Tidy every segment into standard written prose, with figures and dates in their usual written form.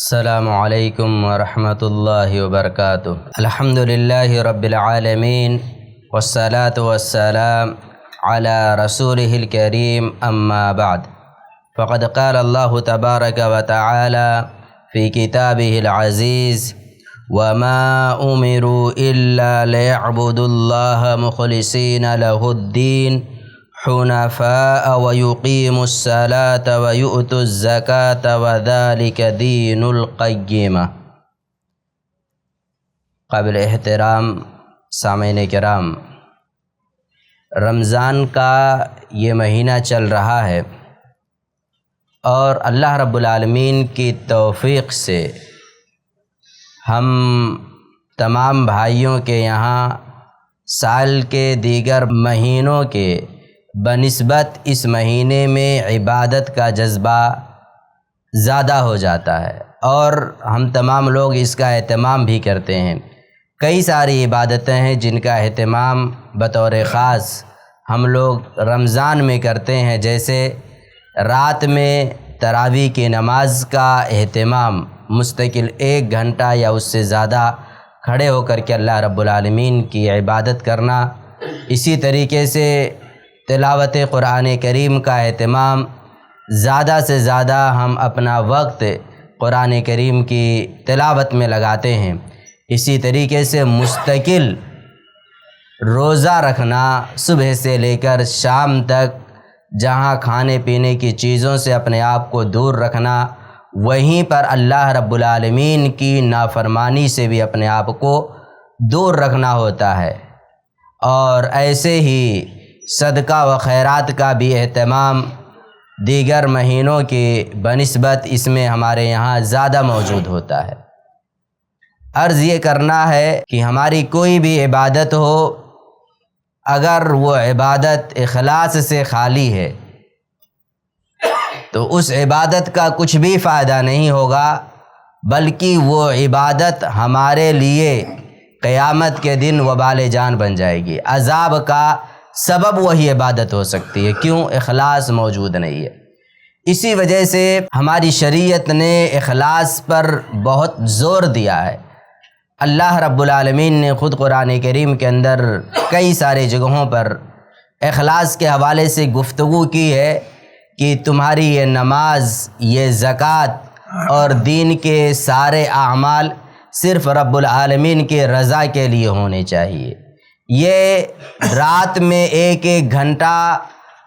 السلام علیکم ورحمۃ اللہ وبرکاتہ۔ الحمد للہ رب العالمین والصلاة والسلام علی رسولہ الکریم اما بعد، فقد قال اللہ تبارک وتعالی فی کتابہ العزیز وما امروا الا لیعبدوا اللہ مخلصین لہ الدین حنفاء ویقیموا الصلاة ویؤتوا الزکاة وذلک دین القیمہ۔ قابل احترام سامعین کرام، رمضان کا یہ مہینہ چل رہا ہے اور اللہ رب العالمین کی توفیق سے ہم تمام بھائیوں کے یہاں سال کے دیگر مہینوں کے بنسبت اس مہینے میں عبادت کا جذبہ زیادہ ہو جاتا ہے اور ہم تمام لوگ اس کا اہتمام بھی کرتے ہیں۔ کئی ساری عبادتیں ہیں جن کا اہتمام بطور خاص ہم لوگ رمضان میں کرتے ہیں، جیسے رات میں تراویح کی نماز کا اہتمام، مستقل 1 گھنٹہ یا اس سے زیادہ کھڑے ہو کر کے اللہ رب العالمین کی عبادت کرنا۔ اسی طریقے سے تلاوت قرآن کریم کا اہتمام، زیادہ سے زیادہ ہم اپنا وقت قرآن کریم کی تلاوت میں لگاتے ہیں۔ اسی طریقے سے مستقل روزہ رکھنا، صبح سے لے کر شام تک جہاں کھانے پینے کی چیزوں سے اپنے آپ کو دور رکھنا، وہیں پر اللہ رب العالمین کی نافرمانی سے بھی اپنے آپ کو دور رکھنا ہوتا ہے۔ اور ایسے ہی صدقہ و خیرات کا بھی اہتمام دیگر مہینوں کی بنسبت اس میں ہمارے یہاں زیادہ موجود ہوتا ہے۔ عرض یہ کرنا ہے کہ ہماری کوئی بھی عبادت ہو، اگر وہ عبادت اخلاص سے خالی ہے تو اس عبادت کا کچھ بھی فائدہ نہیں ہوگا، بلکہ وہ عبادت ہمارے لیے قیامت کے دن وبال جان بن جائے گی۔ عذاب کا سبب وہی عبادت ہو سکتی ہے، کیوں؟ اخلاص موجود نہیں ہے۔ اسی وجہ سے ہماری شریعت نے اخلاص پر بہت زور دیا ہے۔ اللہ رب العالمین نے خود قرآن کریم کے اندر کئی سارے جگہوں پر اخلاص کے حوالے سے گفتگو کی ہے کہ تمہاری یہ نماز، یہ زکوٰۃ اور دین کے سارے اعمال صرف رب العالمین کی رضا کے لیے ہونے چاہیے۔ یہ رات میں 1 گھنٹہ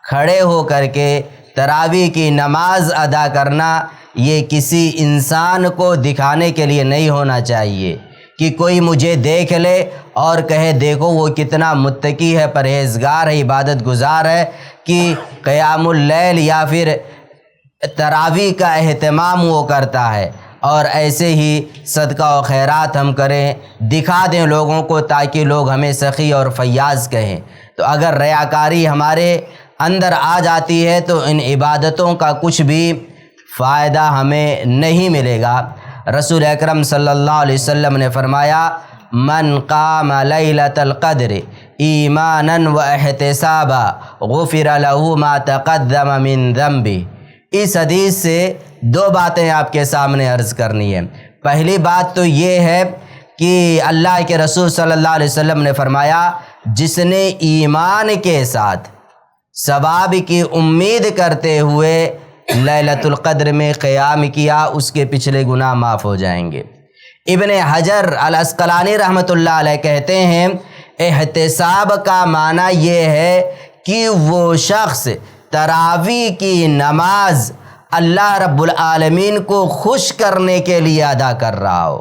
کھڑے ہو کر کے تراویح کی نماز ادا کرنا، یہ کسی انسان کو دکھانے کے لیے نہیں ہونا چاہیے کہ کوئی مجھے دیکھ لے اور کہے دیکھو وہ کتنا متقی ہے، پرہیزگار ہے، عبادت گزار ہے، کہ قیام اللیل یا پھر تراویح کا اہتمام وہ کرتا ہے۔ اور ایسے ہی صدقہ و خیرات ہم کریں، دکھا دیں لوگوں کو تاکہ لوگ ہمیں سخی اور فیاض کہیں۔ تو اگر ریاکاری ہمارے اندر آ جاتی ہے تو ان عبادتوں کا کچھ بھی فائدہ ہمیں نہیں ملے گا۔ رسول اکرم صلی اللہ علیہ وسلم نے فرمایا من قام لیلۃ القدر ایمانا واحتسابا غفر له ما تقدم من ذنبہ۔ اس حدیث سے 2 باتیں آپ کے سامنے عرض کرنی ہے۔ پہلی بات تو یہ ہے کہ اللہ کے رسول صلی اللہ علیہ وسلم نے فرمایا جس نے ایمان کے ساتھ ثواب کی امید کرتے ہوئے لیلۃ القدر میں قیام کیا، اس کے پچھلے گناہ معاف ہو جائیں گے۔ ابن حجر العسقلانی رحمۃ اللہ علیہ کہتے ہیں احتساب کا معنی یہ ہے کہ وہ شخص تراویح کی نماز اللہ رب العالمین کو خوش کرنے کے لیے ادا کر رہا ہو،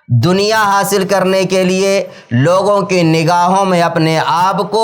دنیا حاصل کرنے کے لیے، لوگوں کی نگاہوں میں اپنے آپ کو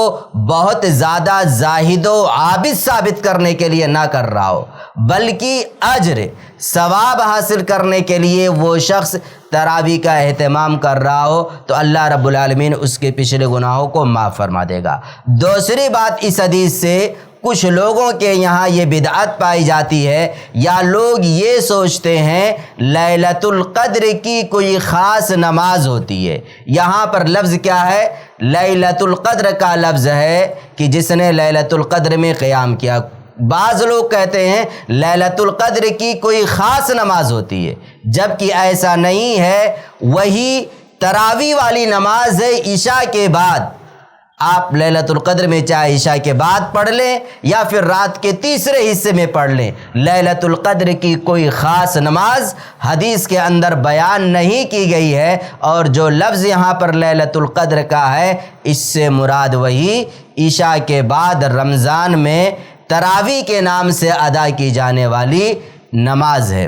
بہت زیادہ زاہد و عابد ثابت کرنے کے لیے نہ کر رہا ہو، بلکہ اجر ثواب حاصل کرنے کے لیے وہ شخص تراویح کا اہتمام کر رہا ہو تو اللہ رب العالمین اس کے پچھلے گناہوں کو معاف فرما دے گا۔ دوسری بات اس حدیث سے کچھ لوگوں کے یہاں یہ بدعت پائی جاتی ہے، یا لوگ یہ سوچتے ہیں لیلۃ القدر کی کوئی خاص نماز ہوتی ہے۔ یہاں پر لفظ کیا ہے؟ لیلۃ القدر کا لفظ ہے کہ جس نے لیلۃ القدر میں قیام کیا۔ بعض لوگ کہتے ہیں لیلۃ القدر کی کوئی خاص نماز ہوتی ہے، جبکہ ایسا نہیں ہے۔ وہی تراویح والی نماز ہے عشاء کے بعد، آپ لیلۃ القدر میں چاہے عشاء کے بعد پڑھ لیں یا پھر رات کے تیسرے حصے میں پڑھ لیں، لیلۃ القدر کی کوئی خاص نماز حدیث کے اندر بیان نہیں کی گئی ہے۔ اور جو لفظ یہاں پر لیلۃ القدر کا ہے، اس سے مراد وہی عشاء کے بعد رمضان میں تراویح کے نام سے ادا کی جانے والی نماز ہے۔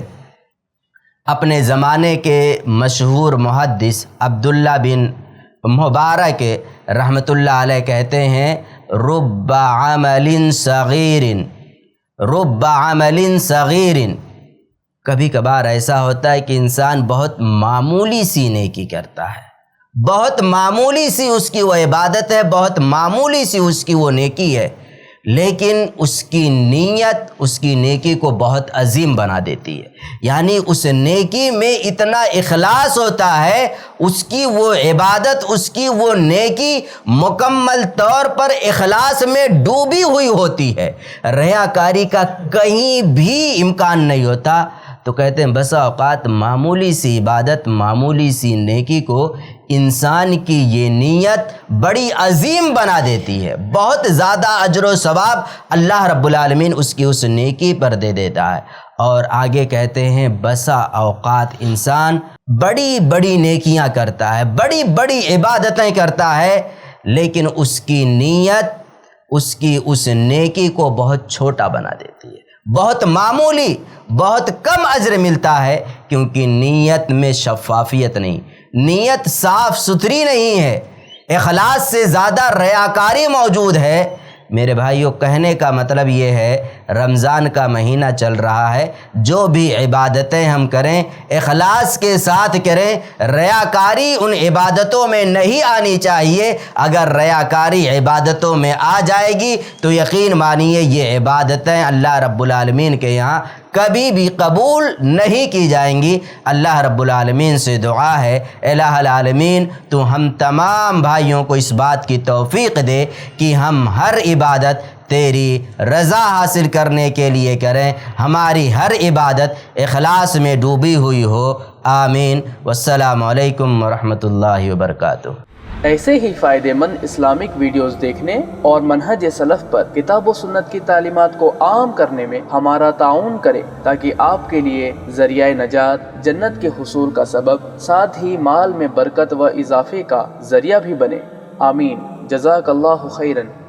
اپنے زمانے کے مشہور محدث عبداللہ بن مبارک رحمۃ اللہ علیہ کہتے ہیں، رب عمل صغیر، کبھی کبھار ایسا ہوتا ہے کہ انسان بہت معمولی سی نیکی کرتا ہے، بہت معمولی سی اس کی وہ عبادت ہے، بہت معمولی سی اس کی وہ نیکی ہے، لیکن اس کی نیت اس کی نیکی کو بہت عظیم بنا دیتی ہے۔ یعنی اس نیکی میں اتنا اخلاص ہوتا ہے، اس کی وہ عبادت، اس کی وہ نیکی مکمل طور پر اخلاص میں ڈوبی ہوئی ہوتی ہے، ریاکاری کا کہیں بھی امکان نہیں ہوتا۔ تو کہتے ہیں بسا اوقات معمولی سی عبادت، معمولی سی نیکی کو انسان کی یہ نیت بڑی عظیم بنا دیتی ہے، بہت زیادہ اجر و ثواب اللہ رب العالمین اس کی اس نیکی پر دے دیتا ہے۔ اور آگے کہتے ہیں بسا اوقات انسان بڑی بڑی نیکیاں کرتا ہے، بڑی بڑی عبادتیں کرتا ہے، لیکن اس کی نیت اس کی اس نیکی کو بہت چھوٹا بنا دیتی ہے، بہت معمولی، بہت کم اجر ملتا ہے، کیونکہ نیت میں شفافیت نہیں، نیت صاف ستھری نہیں ہے، اخلاص سے زیادہ ریاکاری موجود ہے۔ میرے بھائیوں، کہنے کا مطلب یہ ہے رمضان کا مہینہ چل رہا ہے، جو بھی عبادتیں ہم کریں اخلاص کے ساتھ کریں، ریاکاری ان عبادتوں میں نہیں آنی چاہیے۔ اگر ریاکاری عبادتوں میں آ جائے گی تو یقین مانیے یہ عبادتیں اللہ رب العالمین کے یہاں کبھی بھی قبول نہیں کی جائیں گی۔ اللہ رب العالمین سے دعا ہے، الہ العالمین تو ہم تمام بھائیوں کو اس بات کی توفیق دے کہ ہم ہر عبادت تیری رضا حاصل کرنے کے لیے کریں، ہماری ہر عبادت اخلاص میں ڈوبی ہوئی ہو۔ آمین۔ والسلام علیکم ورحمۃ اللہ وبرکاتہ۔ ایسے ہی فائدہ مند اسلامک ویڈیوز دیکھنے اور منہج سلف پر کتاب و سنت کی تعلیمات کو عام کرنے میں ہمارا تعاون کریں، تاکہ آپ کے لیے ذریعہ نجات، جنت کے حصول کا سبب، ساتھ ہی مال میں برکت و اضافے کا ذریعہ بھی بنے۔ آمین۔ جزاک اللہ خیرن۔